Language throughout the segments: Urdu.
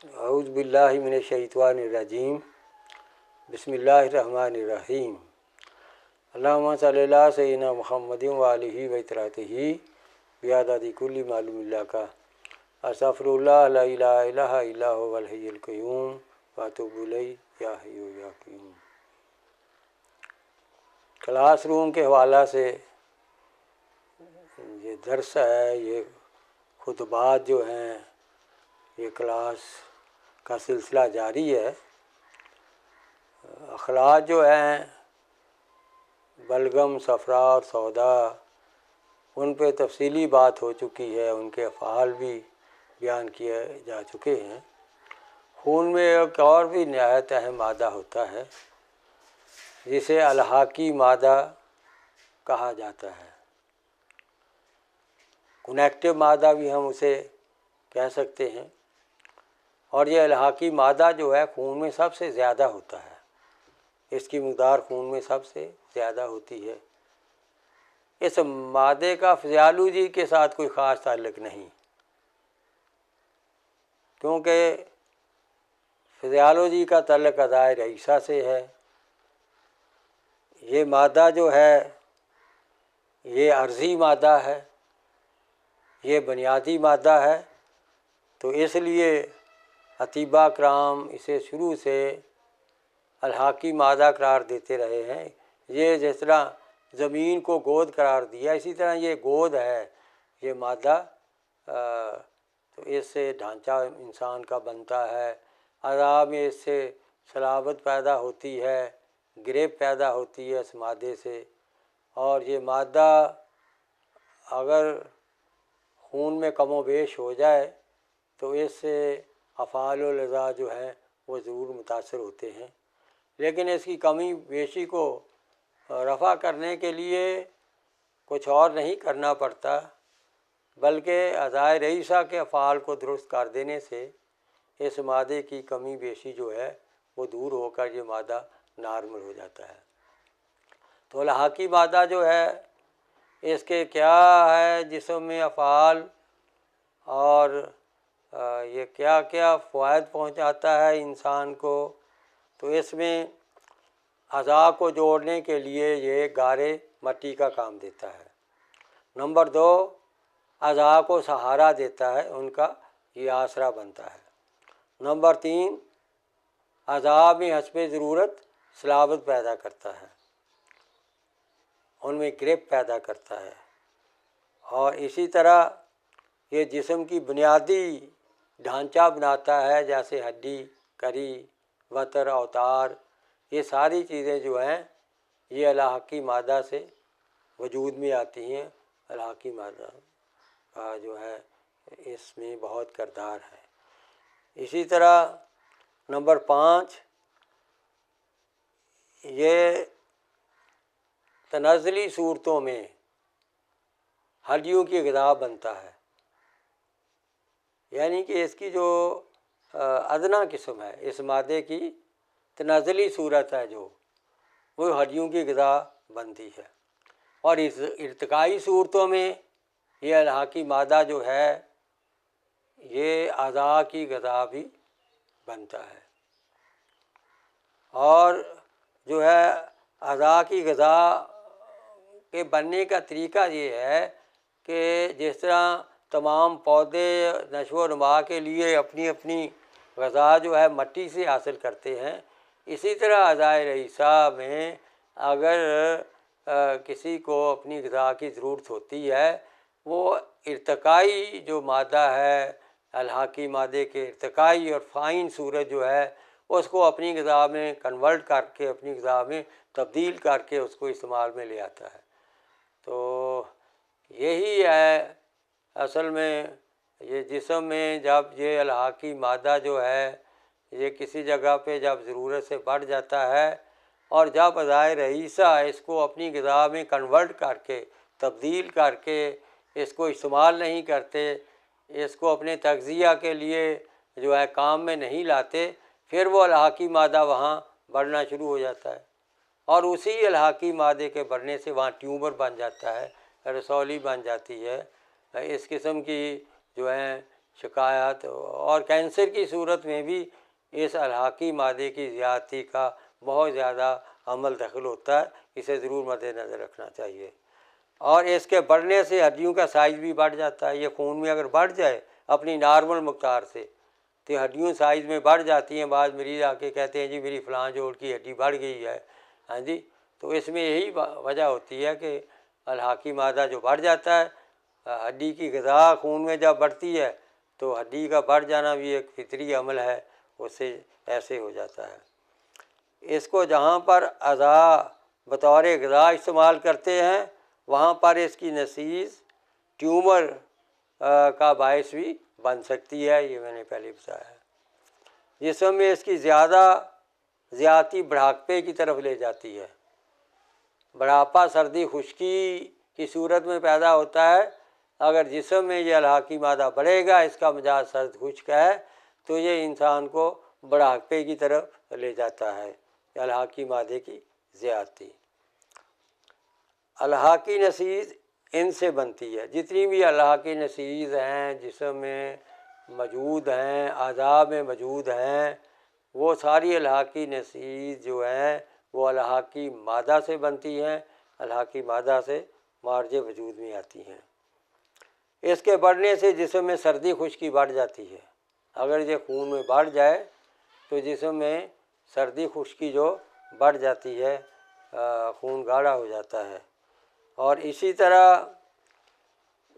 اعوذ باللہ من الشیطان الرجیم بسم اللہ الرحمن الرحیم اللہم صلی اللہ سیدنا محمد وآلہ وطراتہ بیعدد کل معلوم اللہ کا استغفر اللہ لا الہ الا هو الحی القیوم واتوب الیہ یا حی یا قیوم۔ کلاس روم کے حوالہ سے یہ درس ہے، یہ خطبات جو ہیں، یہ کلاس کا سلسلہ جاری ہے۔ اخلاق جو ہیں بلغم، صفرا اور سودا، ان پہ تفصیلی بات ہو چکی ہے، ان کے افعال بھی بیان کیے جا چکے ہیں۔ خون میں ایک اور بھی نہایت اہم مادہ ہوتا ہے جسے الحاقی مادہ کہا جاتا ہے، کنیکٹو مادہ بھی ہم اسے کہہ سکتے ہیں، اور یہ الحاقی مادہ جو ہے خون میں سب سے زیادہ ہوتا ہے، اس کی مقدار خون میں سب سے زیادہ ہوتی ہے۔ اس مادے کا فزیالوجی کے ساتھ کوئی خاص تعلق نہیں، کیونکہ فزیالوجی کا تعلق اعضائے رئیسہ سے ہے۔ یہ مادہ جو ہے یہ عرضی مادہ ہے، یہ بنیادی مادہ ہے، تو اس لیے اطباء کرام اسے شروع سے الحاقی مادہ قرار دیتے رہے ہیں۔ یہ جس طرح زمین کو گود قرار دیا، اسی طرح یہ گود ہے، یہ مادہ، تو اس سے ڈھانچہ انسان کا بنتا ہے، اعضاء میں اس سے صلابت پیدا ہوتی ہے، گریپ پیدا ہوتی ہے اس مادے سے، اور یہ مادہ اگر خون میں کم و بیش ہو جائے تو اس سے افعال الاعضاء جو ہیں وہ ضرور متاثر ہوتے ہیں، لیکن اس کی کمی بیشی کو رفع کرنے کے لیے کچھ اور نہیں کرنا پڑتا، بلکہ اعضائے رئیسہ کے افعال کو درست کر دینے سے اس مادے کی کمی بیشی جو ہے وہ دور ہو کر یہ مادہ نارمل ہو جاتا ہے۔ تو الحاقی مادہ جو ہے اس کے کیا ہے جسم میں افعال، اور یہ کیا کیا فوائد پہنچاتا ہے انسان کو، تو اس میں اعضاء کو جوڑنے کے لیے یہ گارے مٹی کا کام دیتا ہے۔ نمبر 2، اعضاء کو سہارا دیتا ہے، ان کا یہ آسرا بنتا ہے۔ نمبر 3، اعضاء میں حسب ضرورت صلابت پیدا کرتا ہے، ان میں گریپ پیدا کرتا ہے، اور اسی طرح یہ جسم کی بنیادی ڈھانچہ بناتا ہے، جیسے ہڈی، کری، وتر، اوتار، یہ ساری چیزیں جو ہیں یہ الحاقی مادہ سے وجود میں آتی ہیں۔ الحاقی مادہ کا جو ہے اس میں بہت کردار ہے۔ اسی طرح نمبر 5، یہ تنزلی صورتوں میں ہڈیوں کی غذا بنتا ہے، یعنی کہ اس کی جو ادنیٰ قسم ہے اس مادے کی، تنزلی صورت ہے جو، وہ ہڈیوں کی غذا بنتی ہے، اور اس ارتقائی صورتوں میں یہ الحاقی مادہ جو ہے یہ اعضاء کی غذا بھی بنتا ہے، اور جو ہے اعضاء کی غذا کے بننے کا طریقہ یہ ہے کہ جس طرح تمام پودے نشو و نما کے لیے اپنی اپنی غذا جو ہے مٹی سے حاصل کرتے ہیں، اسی طرح اعضائے رئیسہ میں اگر کسی کو اپنی غذا کی ضرورت ہوتی ہے، وہ ارتقائی جو مادہ ہے، الحاقی مادے کے ارتقائی اور فائن صورت جو ہے اس کو اپنی غذا میں کنورٹ کر کے، اپنی غذا میں تبدیل کر کے اس کو استعمال میں لے آتا ہے۔ تو یہی ہے اصل میں یہ جسم میں جب یہ الحاقی مادہ جو ہے یہ کسی جگہ پہ جب ضرورت سے بڑھ جاتا ہے، اور جب اعضائے رئیسہ اس کو اپنی غذا میں کنورٹ کر کے، تبدیل کر کے اس کو استعمال نہیں کرتے، اس کو اپنے تغذیہ کے لیے جو ہے کام میں نہیں لاتے، پھر وہ الحاقی مادہ وہاں بڑھنا شروع ہو جاتا ہے، اور اسی الحاقی مادے کے بڑھنے سے وہاں ٹیومر بن جاتا ہے، رسولی بن جاتی ہے، اس قسم کی جو ہیں شکایات اور کینسر کی صورت میں بھی اس الحاقی مادے کی زیادتی کا بہت زیادہ عمل دخل ہوتا ہے، اسے ضرور مد نظر رکھنا چاہیے۔ اور اس کے بڑھنے سے ہڈیوں کا سائز بھی بڑھ جاتا ہے۔ یہ خون میں اگر بڑھ جائے اپنی نارمل مقدار سے تو ہڈیوں سائز میں بڑھ جاتی ہیں۔ بعض مریض آ کے کہتے ہیں جی میری فلاں جوڑ کی ہڈی بڑھ گئی ہے، ہاں جی، تو اس میں یہی وجہ ہوتی ہے کہ الحاقی مادہ جو بڑھ جاتا ہے، ہڈی کی غذا خون میں جب بڑھتی ہے تو ہڈی کا بڑھ جانا بھی ایک فطری عمل ہے، اس سے ایسے ہو جاتا ہے۔ اس کو جہاں پر اعضاء بطور غذا استعمال کرتے ہیں وہاں پر اس کی نسیج ٹیومر کا باعث بھی بن سکتی ہے، یہ میں نے پہلے بتایا ہے۔ جسم میں اس کی زیادتی بڑھاپے کی طرف لے جاتی ہے۔ بڑھاپا سردی خشکی کی صورت میں پیدا ہوتا ہے۔ اگر جسم میں یہ الحاقی مادہ بڑھے گا، اس کا مزاج سرد خشک ہے، تو یہ انسان کو بڑھاپے کی طرف لے جاتا ہے، الحاقی مادے کی زیادتی۔ الحاقی نسیج ان سے بنتی ہے۔ جتنی بھی الحاقی نسیج ہیں جسم میں موجود ہیں، اعضاء میں موجود ہیں، وہ ساری الحاقی نسیج جو ہیں وہ الحاقی مادہ سے بنتی ہیں، الحاقی مادہ سے مارج وجود میں آتی ہیں۔ اس کے بڑھنے سے جسم میں سردی خشکی بڑھ جاتی ہے۔ اگر یہ خون میں بڑھ جائے تو جسم میں سردی خشکی جو بڑھ جاتی ہے، خون گاڑھا ہو جاتا ہے۔ اور اسی طرح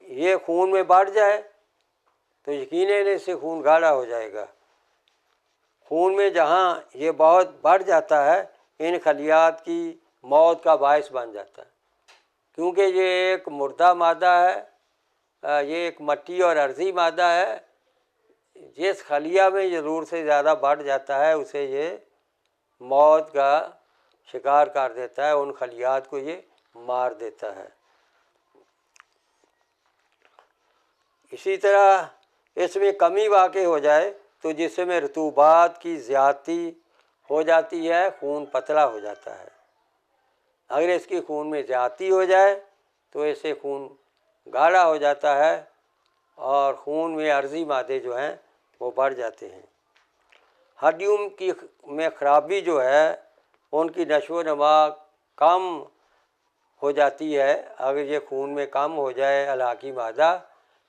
یہ خون میں بڑھ جائے تو یقیناً اس سے خون گاڑھا ہو جائے گا۔ خون میں جہاں یہ بہت بڑھ جاتا ہے ان خلیات کی موت کا باعث بن جاتا ہے، کیونکہ یہ ایک مردہ مادہ ہے، یہ ایک مٹی اور عرضی مادہ ہے۔ جس خلیہ میں یہ ضرورت سے زیادہ بڑھ جاتا ہے اسے یہ موت کا شکار کر دیتا ہے، ان خلیات کو یہ مار دیتا ہے۔ اسی طرح اس میں کمی واقع ہو جائے تو جسم میں رطوبات کی زیادتی ہو جاتی ہے، خون پتلا ہو جاتا ہے۔ اگر اس کی خون میں زیادتی ہو جائے تو اس سے خون گاڑھا ہو جاتا ہے اور خون میں عرضی مادے جو ہیں وہ بڑھ جاتے ہیں۔ ہڈیوں کی میں خرابی جو ہے ان کی نشو و نما کم ہو جاتی ہے۔ اگر یہ خون میں کم ہو جائے الحاقی مادہ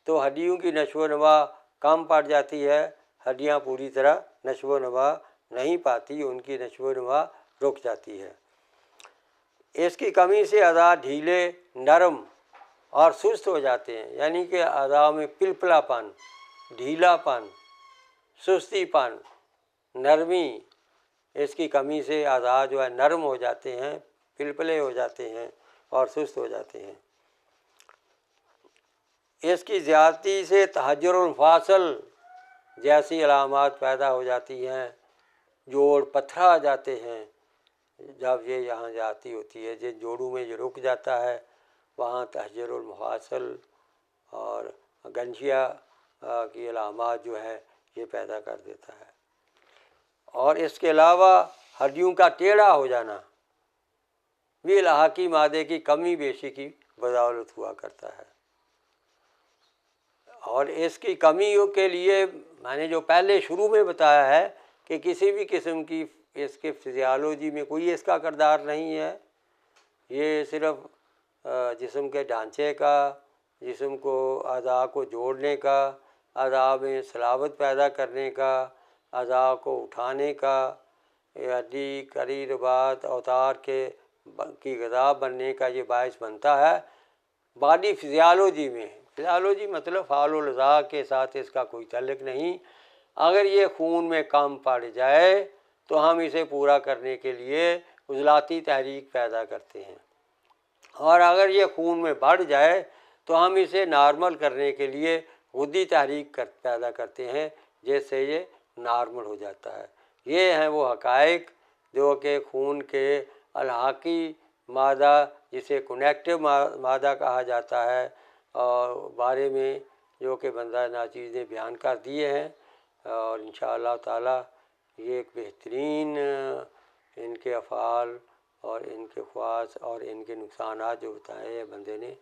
تو ہڈیوں کی نشو و نما کم پڑ جاتی ہے، ہڈیاں پوری طرح نشو و نما نہیں پاتی، ان کی نشو و نما رک جاتی ہے۔ اس کی کمی سے اعضاء ڈھیلے، نرم اور سست ہو جاتے ہیں، یعنی کہ اعضاء میں پلپلا پن، ڈھیلا پن، سستی پن، نرمی، اس کی کمی سے اعضاء جو ہے نرم ہو جاتے ہیں، پلپلے ہو جاتے ہیں اور سست ہو جاتے ہیں۔ اس کی زیادتی سے تحجر المفاصل جیسی علامات پیدا ہو جاتی ہیں، جوڑ پتھرا جاتے ہیں۔ جب یہ یہاں زیادتی ہوتی ہے، جن جوڑوں میں یہ رک جاتا ہے وہاں تحجر المفاصل اور گنجیا کی علامات جو ہے یہ پیدا کر دیتا ہے۔ اور اس کے علاوہ ہڈیوں کا ٹیڑھا ہو جانا بھی الحاقی مادے کی کمی بیشی کی بدولت ہوا کرتا ہے۔ اور اس کی کمی کے لیے میں نے جو پہلے شروع میں بتایا ہے کہ کسی بھی قسم کی اس کے فزیالوجی میں کوئی اس کا کردار نہیں ہے، یہ صرف جسم کے ڈھانچے کا، جسم کو اعضاء کو جوڑنے کا، اعضاء میں صلابت پیدا کرنے کا، اعضاء کو اٹھانے کا، ہڈی کری رباط اوتار کی غذا بننے کا یہ باعث بنتا ہے۔ باڈی فزیالوجی میں، فزیالوجی مطلب فعال الاضلاع کے ساتھ اس کا کوئی تعلق نہیں۔ اگر یہ خون میں کم پڑ جائے تو ہم اسے پورا کرنے کے لیے عضلاتی تحریک پیدا کرتے ہیں، اور اگر یہ خون میں بڑھ جائے تو ہم اسے نارمل کرنے کے لیے غدی تحریک پیدا کرتے ہیں، جس سے یہ نارمل ہو جاتا ہے۔ یہ ہیں وہ حقائق جو کہ خون کے الحاقی مادہ جسے کنیکٹو مادہ کہا جاتا ہے اور بارے میں جو کہ بندہ ناچیز نے بیان کر دیے ہیں، اور انشاءاللہ تعالی یہ ایک بہترین ان کے افعال اور ان کے خواص اور ان کے نقصانات جو بتائے ہیں بندے نے،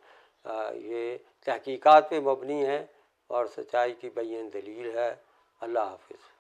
یہ تحقیقات پہ مبنی ہیں اور سچائی کی بین دلیل ہے۔ اللہ حافظ۔